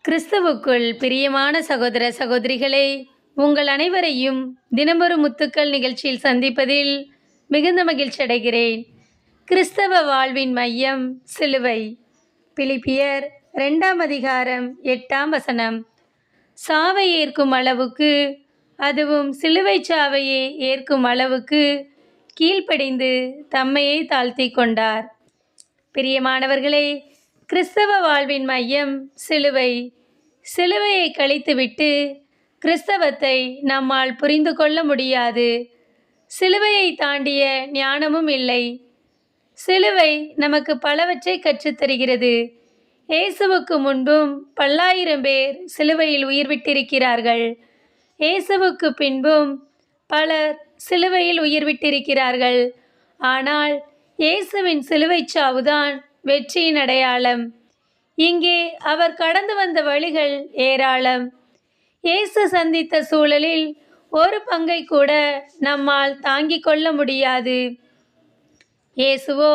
கிறிஸ்துவுக்குள் பிரியமான சகோதர சகோதரிகளே, உங்கள் அனைவரையும் தினமொரு முத்துக்கள் நிகழ்ச்சியில் சந்திப்பதில் மிகுந்த மகிழ்ச்சி அடைகிறேன். கிறிஸ்தவ வாழ்வின் மையம் சிலுவை. பிலிப்பியர் 2 அதிகாரம் 8 சாவை ஏற்கும் அளவுக்கு, அதுவும் சிலுவை சாவையை ஏற்கும் அளவுக்கு கீழ்ப்படிந்து தம்மையே தாழ்த்தி கொண்டார். பிரியமானவர்களே, கிறிஸ்தவ வாழ்வின் மையம் சிலுவை. சிலுவையை கழித்துவிட்டு கிறிஸ்தவத்தை நம்மால் புரிந்து கொள்ள முடியாது. சிலுவையை தாண்டிய ஞானமும் இல்லை. சிலுவை நமக்கு பலவற்றை கற்றுத்தருகிறது. இயேசுவுக்கு முன்பும் பல்லாயிரம் பேர் சிலுவையில் உயிர் விட்டிருக்கிறார்கள். இயேசுவுக்கு பின்பும் பலர் சிலுவையில் உயிர் விட்டிருக்கிறார்கள். ஆனால் இயேசுவின் சிலுவைச் சாவுதான் வெற்றியின் அடையாளம். இங்கே அவர் கடந்து வந்த வழிகள் ஏராளம். இயேசு சந்தித்த சூழலில் ஒரு பங்கை கூட நம்மால் தாங்கிக் கொள்ள முடியாது. இயேசுவோ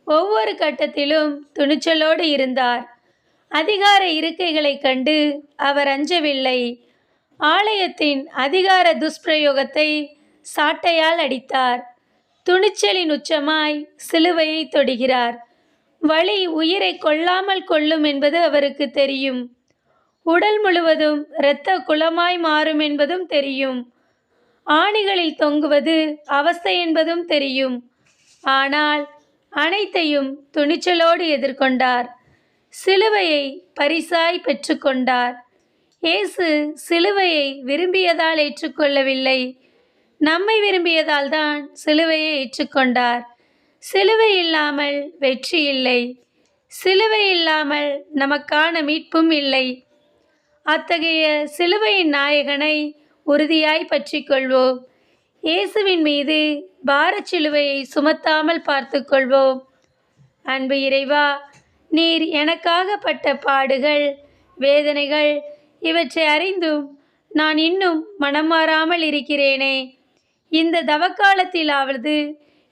ஒவ்வொரு கட்டத்திலும் துணிச்சலோடு இருந்தார். அதிகார இருக்கைகளைக் கண்டு அவர் அஞ்சவில்லை. ஆலயத்தின் அதிகார துஷ்பிரயோகத்தை சாட்டையால் அடித்தார். துணிச்சலின் உச்சமாய் சிலுவையை தொடுகிறார். வலி உயிரை கொள்ளாமல் கொள்ளும் என்பது அவருக்கு தெரியும். உடல் முழுவதும் இரத்த குளமாய் மாறும் என்பதும் தெரியும். ஆணிகளில் தொங்குவது அவஸ்தை என்பதும் தெரியும். ஆனால் அனைத்தையும் துணிச்சலோடு எதிர்கொண்டார். சிலுவையை பரிசாய் பெற்றுக்கொண்டார். இயேசு சிலுவையை விரும்பியதால் ஏற்றுக்கொள்ளவில்லை, நம்மை விரும்பியதால் தான் சிலுவையை ஏற்றுக்கொண்டார். சிலுவை இல்லாமல் வெற்றி இல்லை. சிலுவை இல்லாமல் நமக்கான மீட்பும் இல்லை. அத்தகைய சிலுவையின் நாயகனை உறுதியாய் பற்றி கொள்வோம். இயேசுவின் மீது பாரச் சிலுவையை சுமத்தாமல் பார்த்து கொள்வோம். அன்பு இறைவா, நீர் எனக்காக பட்ட பாடுகள், வேதனைகள் இவற்றை அறிந்தும் நான் இன்னும் மனம் மாறாமல் இருக்கிறேனே. இந்த தவக்காலத்திலாவது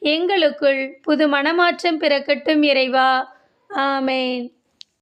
எங்களுக்குள் புது மனமாற்றம் பிறக்கட்டும் இறைவா. ஆமேன்.